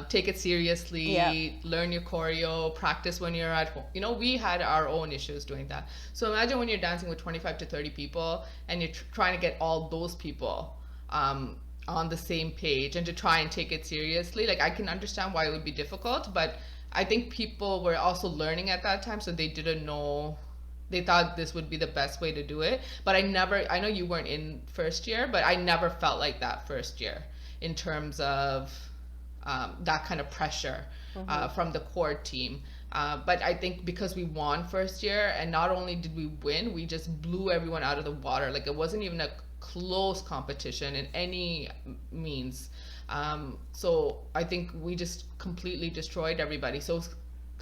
take it seriously, learn your choreo, practice when you're at home. We had our own issues doing that. So imagine when you're dancing with 25 to 30 people and you're trying to get all those people on the same page and to try and take it seriously. Like I can understand why it would be difficult, but I think people were also learning at that time, so they didn't know, they thought this would be the best way to do it. But I know you weren't in first year, but I never felt like that first year in terms of that kind of pressure from the core team. But I think because we won first year, and not only did we win, we just blew everyone out of the water. Like it wasn't even a close competition in any means. So I think we just completely destroyed everybody. So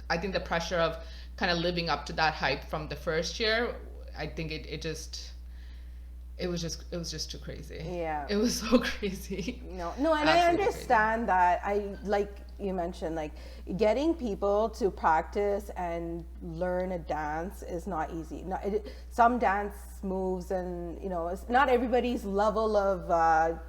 I think the pressure of kind of living up to that hype from the first year, I think it was just too crazy. Yeah. It was so crazy. No, and Absolutely I understand that. Like you mentioned, like getting people to practice and learn a dance is not easy. Some dance moves, and not everybody's level of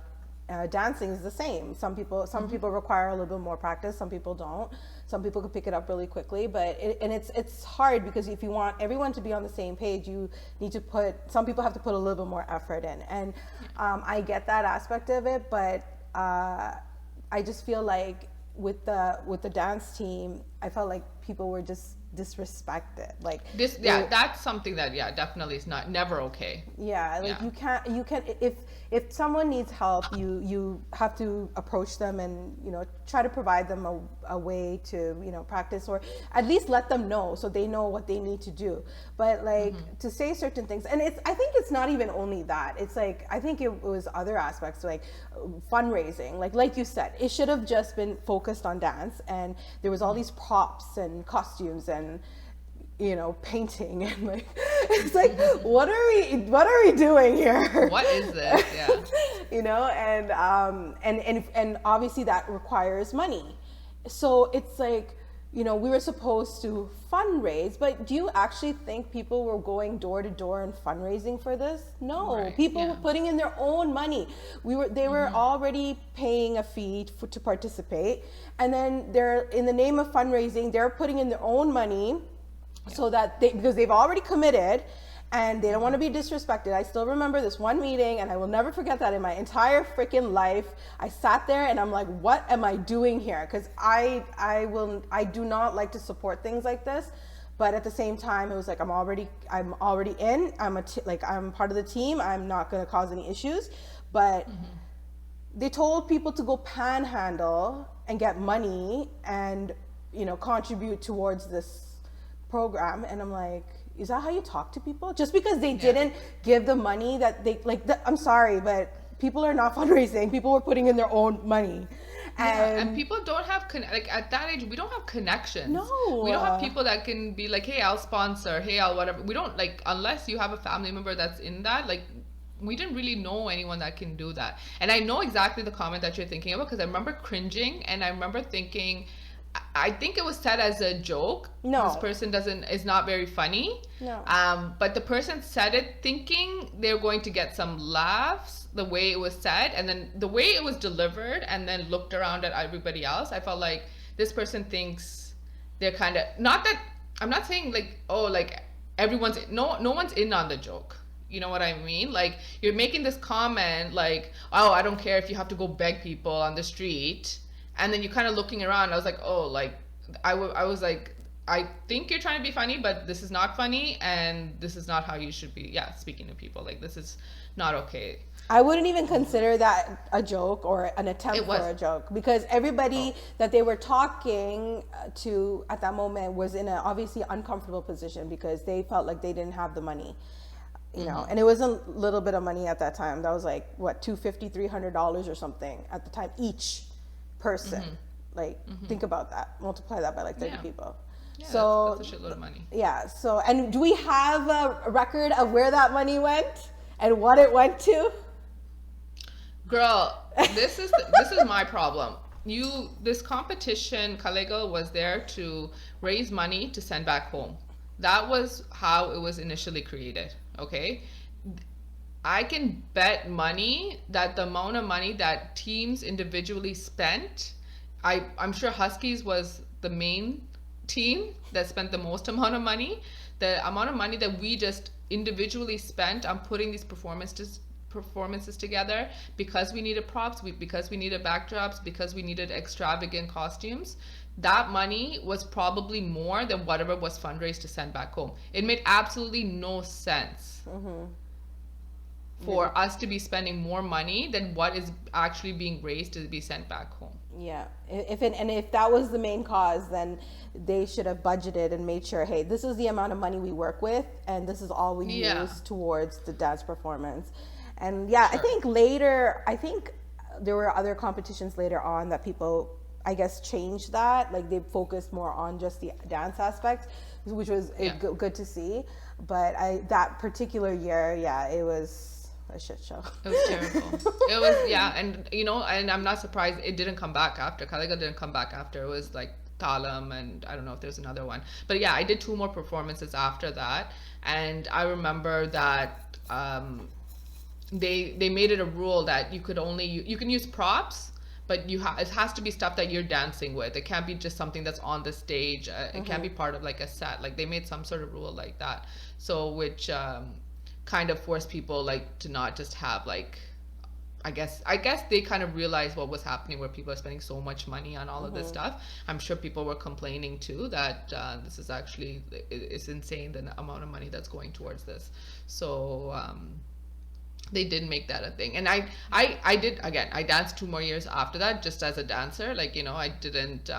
dancing is the same. Some people require a little bit more practice. Some people don't. Some people can pick it up really quickly, but it's hard, because if you want everyone to be on the same page, you need to some people have to put a little bit more effort in. And I get that aspect of it, but I just feel like with the dance team, I felt like people were just disrespected. Like this, that's something that definitely is never okay. You can't if someone needs help, you have to approach them and try to provide them a way to practice, or at least let them know so they know what they need to do. But like to say certain things, and I think it's not even only that. It's like I think it was other aspects, like fundraising. Like you said, it should have just been focused on dance, and there was all these props and costumes and painting, and like it's like what are we doing here? What is this? And obviously that requires money. So it's like we were supposed to fundraise, but do you actually think people were going door to door and fundraising for this? No, right, people were putting in their own money. They were already paying a fee to participate, and then they're, in the name of fundraising, they're putting in their own money. So that because they've already committed, and they don't want to be disrespected. I still remember this one meeting, and I will never forget that in my entire freaking life. I sat there and I'm like, what am I doing here? Because I do not like to support things like this, but at the same time, it was like I'm already in. I'm part of the team. I'm not going to cause any issues, but they told people to go panhandle and get money and contribute towards this program, and I'm like, is that how you talk to people? Just because they didn't give the money that they I'm sorry, but people are not fundraising. People were putting in their own money, and people don't have at that age, we don't have connections. No, we don't have people that can be like, hey, I'll sponsor, hey, I'll whatever. We don't, like, unless you have a family member that's in that, like, we didn't really know anyone that can do that. And I know exactly the comment that you're thinking about, because I remember cringing, and I remember thinking, I think it was said as a joke. No. This person is not very funny. No. But the person said it thinking they're going to get some laughs, the way it was said, and then the way it was delivered, and then looked around at everybody else. I felt like this person thinks they're kind of, not that, I'm not saying like, oh, like everyone's, no one's in on the joke. You know what I mean? Like, you're making this comment like, oh, I don't care if you have to go beg people on the street. And then you're kind of looking around. I was like, oh, like, I was like, I think you're trying to be funny, but this is not funny, and this is not how you should be, speaking to people. Like, this is not okay. I wouldn't even consider that a joke or an attempt for a joke, because everybody that they were talking to at that moment was in an obviously uncomfortable position, because they felt like they didn't have the money, you know, and it was a little bit of money at that time. That was like, what, $250, $300 or something at the time, each person. Like, think about that, multiply that by like 30 people. Yeah, so that's a shitload of money. Yeah. So, and do we have a record of where that money went and what it went to? Girl, this is my problem. This competition, Kalegal, was there to raise money to send back home. That was how it was initially created. Okay, I can bet money that the amount of money that teams individually spent, I'm sure Huskies was the main team that spent the most amount of money. The amount of money that we just individually spent on putting these performances together, because we needed props, because we needed backdrops, because we needed extravagant costumes, that money was probably more than whatever was fundraised to send back home. It made absolutely no sense for us to be spending more money than what is actually being raised to be sent back home. Yeah, if that was the main cause, then they should have budgeted and made sure, hey, this is the amount of money we work with, and this is all we use towards the dance performance. And I think there were other competitions later on that people, I guess, changed that. Like, they focused more on just the dance aspect, which was good to see. But that particular year, it was a shit show. It was terrible. It was, and you know, and I'm not surprised it didn't come back after. Kaliga didn't come back after. It was like Talam, and I don't know if there's another one. But I did 2 more performances after that, and I remember that they made it a rule that you can use props, but it has to be stuff that you're dancing with. It can't be just something that's on the stage. It can't be part of like a set. Like, they made some sort of rule like that, so which kind of forced people like to not just have like, I guess they kind of realized what was happening, where people are spending so much money on all of this stuff. I'm sure people were complaining too that this is actually, it's insane the amount of money that's going towards this. So they did make that a thing. And I did, again, I danced 2 more years after that, just as a dancer. Like, you know, I didn't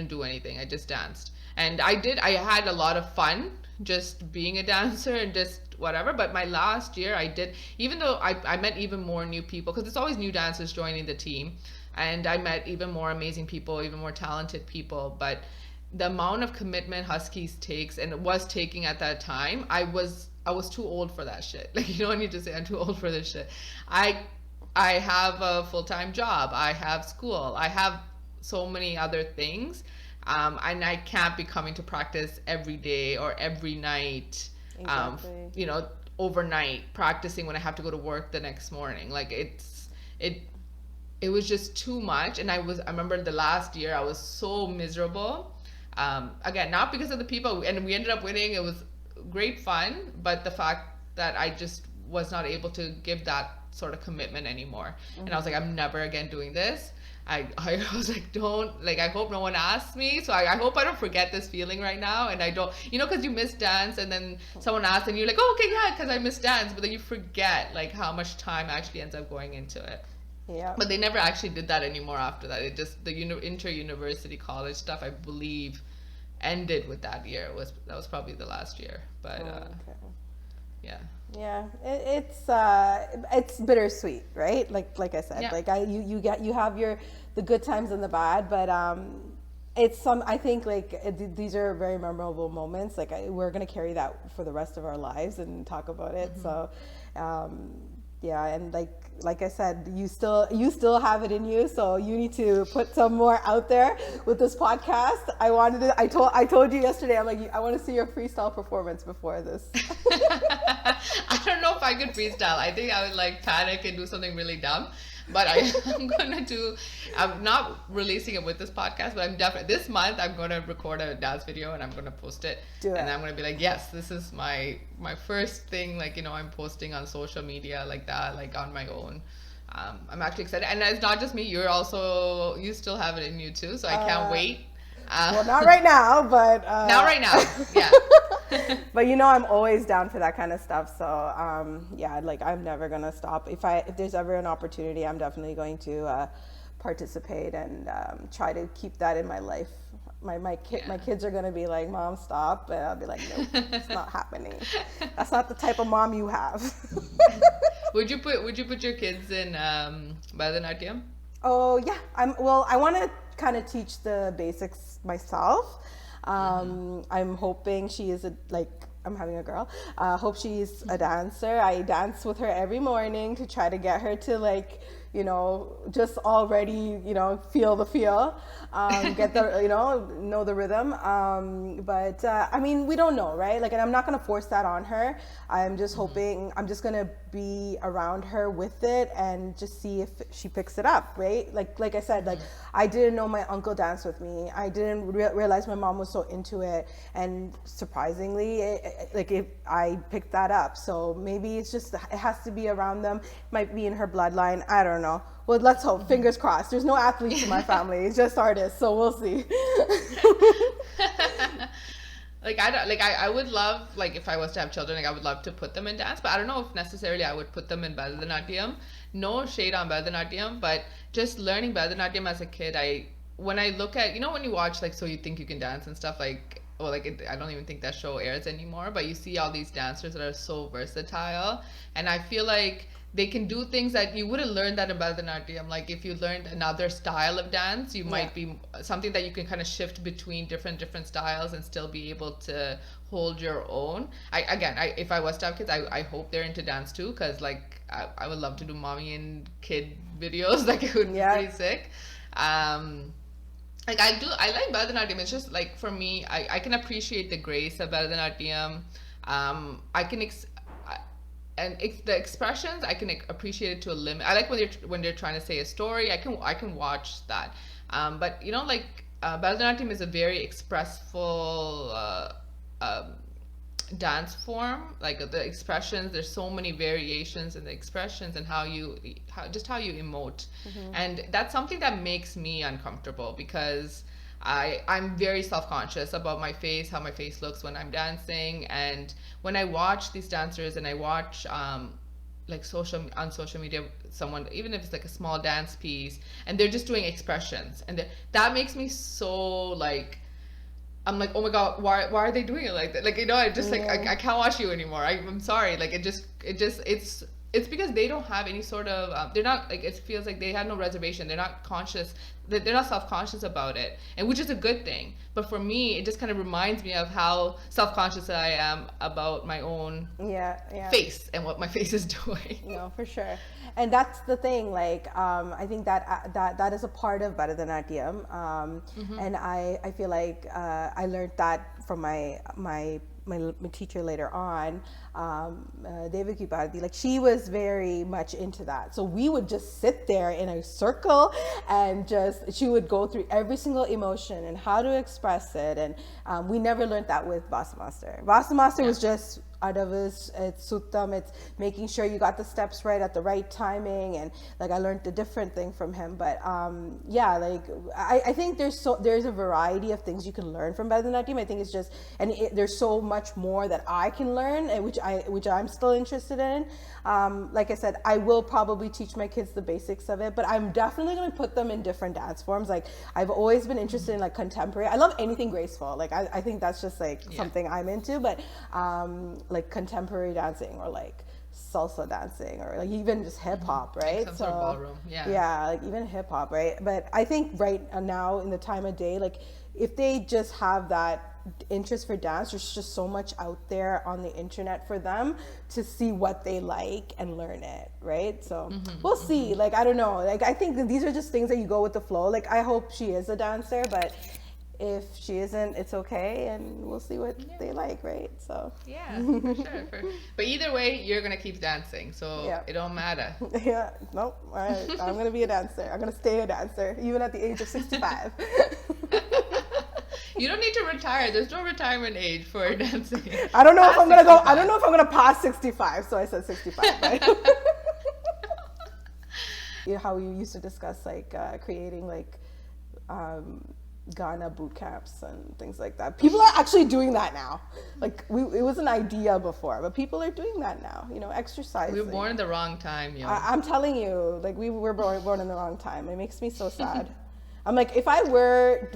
do anything. I just danced. And I had a lot of fun just being a dancer and just whatever. But my last year I did, even though I met even more new people, because it's always new dancers joining the team. And I met even more amazing people, even more talented people. But the amount of commitment Huskies takes, and was taking at that time, I was too old for that shit. Like, you know, I need to say I'm too old for this shit. I have a full-time job. I have school. I have so many other things. And I can't be coming to practice every day or every night, Exactly. you know, overnight practicing when I have to go to work the next morning. Like, it was just too much. And I remember the last year I was so miserable. Again, not because of the people, and we ended up winning. It was great fun, but the fact that I just was not able to give that sort of commitment anymore. And I was like, I'm never again doing this. I was like, I hope no one asks me. So I hope I don't forget this feeling right now. And I don't, you know, because you miss dance, and then someone asks and you're like, oh, okay, yeah, because I miss dance. But then you forget like how much time actually ends up going into it. Yeah. But they never actually did that anymore after that. It just, the inter-university college stuff, I believe, ended with that year. That was probably the last year. But yeah. Yeah, it's bittersweet, right? Like I said, like you have the good times and the bad, but I think like these are very memorable moments. Like we're gonna carry that for the rest of our lives and talk about it. So Yeah, and like I said, you still have it in you, so you need to put some more out there with this podcast. I told you yesterday, I'm like, I want to see your freestyle performance before this. I don't know if I could freestyle. I think I would like panic and do something really dumb. But I'm gonna do. I'm not releasing it with this podcast, but I'm definitely this month I'm gonna record a dance video and I'm gonna post it. Do it. And I'm gonna be like, yes, this is my first thing. Like, I'm posting on social media like that, like on my own. I'm actually excited, and it's not just me. You still have it in you too, so I can't wait. Well, not right now, but Not right now. Yeah. but I'm always down for that kind of stuff. So yeah, like I'm never gonna stop. If there's ever an opportunity, I'm definitely going to participate and try to keep that in my life. My kids are gonna be like, "Mom, stop," and I'll be like, "Nope, it's not happening. That's not the type of mom you have." Would you put your kids in Bharatanatyam? Oh yeah, I want to kind of teach the basics myself. I'm hoping she is I'm having a girl. Hope she's a dancer. I dance with her every morning to try to get her to just already, feel the feel, get the, know the rhythm. But I mean, we don't know, right? And I'm not going to force that on her. I'm just hoping, I'm just going to be around her with it and just see if she picks it up, right? Like I said, I didn't know my uncle danced with me. I didn't realize my mom was so into it. And surprisingly, if I picked that up. So maybe it's just, it has to be around them. Might be in her bloodline. I don't know. Well, let's hope. Fingers crossed. There's no athletes in my family. It's just artists. So we'll see. I would love, if I was to have children, I would love to put them in dance, but I don't know if necessarily I would put them in Bharatanatyam. No shade on Bharatanatyam, but just learning Bharatanatyam as a kid, when I look at, when you watch So You Think You Can Dance and stuff, I don't even think that show airs anymore, but you see all these dancers that are so versatile, and I feel like they can do things that you wouldn't learn that in Bharatanatyam. Like if you learned another style of dance, you might be something that you can kind of shift between different styles and still be able to hold your own. If I was to have kids, I hope they're into dance too, because I would love to do mommy and kid videos. It would be pretty sick. I like Bharatanatyam. It's just for me, I can appreciate the grace of Bharatanatyam. The expressions, I can appreciate it to a limit. I like when they're trying to say a story. I can watch that. But Bharatanatyam is a very expressful dance form. The expressions, there's so many variations in the expressions and how you emote, and that's something that makes me uncomfortable because I'm very self-conscious about my face, how my face looks when I'm dancing. And when I watch these dancers and I watch on social media, someone, even if it's a small dance piece, and they're just doing expressions, and that makes me so I'm like, oh my god, why are they doing it like that? I just I can't watch you anymore. I'm sorry. It's because they don't have any sort of they're not it feels like they have no reservation. They're not conscious. They're not self-conscious about it, and which is a good thing. But for me, it just kind of reminds me of how self-conscious I am about my own face and what my face is doing. No, for sure. And that's the thing. I think that is a part of Bharatanatyam, and I feel like I learned that from my teacher later on, Devaki Bharati. She was very much into that. So we would just sit there in a circle and she would go through every single emotion and how to express it. And we never learned that with Vasa Master. Vasa Master was just Adavis, it's Suttam, it's making sure you got the steps right at the right timing, and I learned a different thing from him. But I think there's a variety of things you can learn from Bharatanatyam. I think it's just, there's so much more that I can learn, and which I'm still interested in. Like I said, I will probably teach my kids the basics of it, but I'm definitely going to put them in different dance forms. I've always been interested in contemporary. I love anything graceful. I think that's just something I'm into, but contemporary dancing or salsa dancing or even just hip hop, right? Some sort of ballroom, even hip hop, right? But I think right now in the time of day, if they just have that interest for dance, there's just so much out there on the internet for them to see what they like and learn it, right? So we'll see. Like, I don't know. Like, I think that these are just things that you go with the flow. Like, I hope she is a dancer, but if she isn't, it's okay, and we'll see what they like, right? So yeah, for sure. But either way, you're gonna keep dancing, so it don't matter. Yeah, nope. I'm gonna be a dancer. I'm gonna stay a dancer, even at the age of 65. You don't need to retire. There's no retirement age for dancing. I don't know if I'm gonna go. I don't know if I'm gonna pass 65, so I said 65. Right? You know how we used to discuss like creating like Ghana boot camps and things like that. People are actually doing that now. Like it was an idea before, but people are doing that now. You know, exercising. We were born in the wrong time, yo. I'm telling you, like we were born in the wrong time. It makes me so sad. I'm like, if I were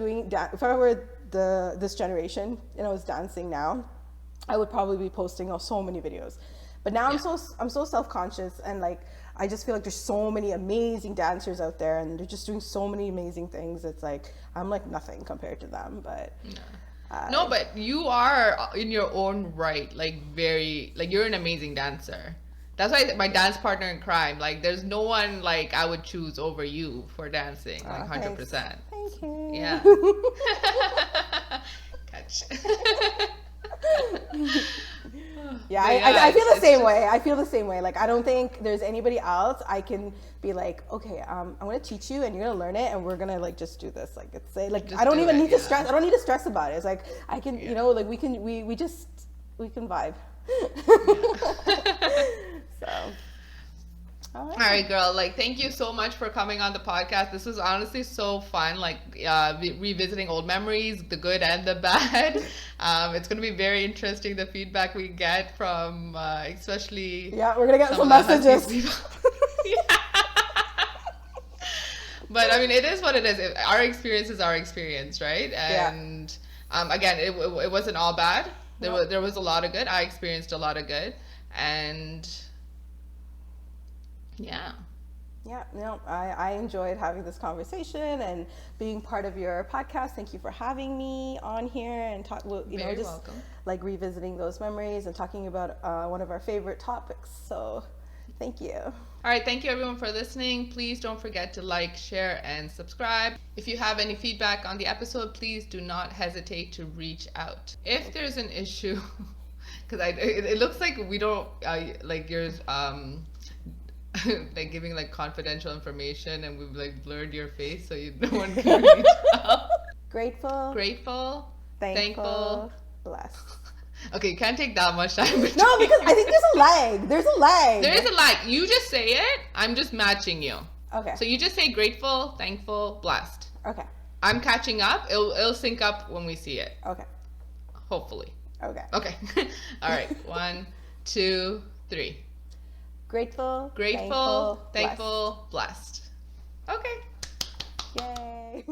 this generation and I was dancing now, I would probably be posting so many videos. But now I'm so self-conscious, and like I just feel like there's so many amazing dancers out there, and they're just doing so many amazing things. It's like I'm like nothing compared to them. But no, but you are in your own right, like very like you're an amazing dancer. That's why my dance partner in crime, like there's no one like I would choose over you for dancing, like 100%. Thank you. Yeah. Catch. Yeah, I feel the same way. I feel the same way. Like, I don't think there's anybody else I can be like, okay, I'm going to teach you and you're going to learn it and we're going to like just do this. Like, it's like, just I don't even need to stress. I don't need to stress about it. It's like, I can, you know, like we can vibe. So. All right, girl. Like, thank you so much for coming on the podcast. This was honestly so fun, like revisiting old memories, the good and the bad. It's going to be very interesting, the feedback we get from especially... Yeah, we're going to get some messages. But, I mean, it is what it is. Our experience is our experience, right? And, again, it wasn't all bad. There was a lot of good. I experienced a lot of good. And... Yeah, no, I enjoyed having this conversation and being part of your podcast. Thank you for having me on here and talk. Very just welcome. Like revisiting those memories and talking about one of our favorite topics. So, thank you. All right, thank you everyone for listening. Please don't forget to like, share, and subscribe. If you have any feedback on the episode, please do not hesitate to reach out. If there's an issue, because it looks like we don't like yours. Like giving like confidential information, and we've like blurred your face so no one can reach out. Grateful, thankful, blessed. Okay, you can't take that much time. No, because I think there's a lag. There is a lag. You just say it. I'm just matching you. Okay. So you just say grateful, thankful, blessed. Okay. I'm catching up. It'll sync up when we see it. Okay. Hopefully. Okay. All right. 1, 2, 3. Grateful, thankful, blessed. Okay. Yay.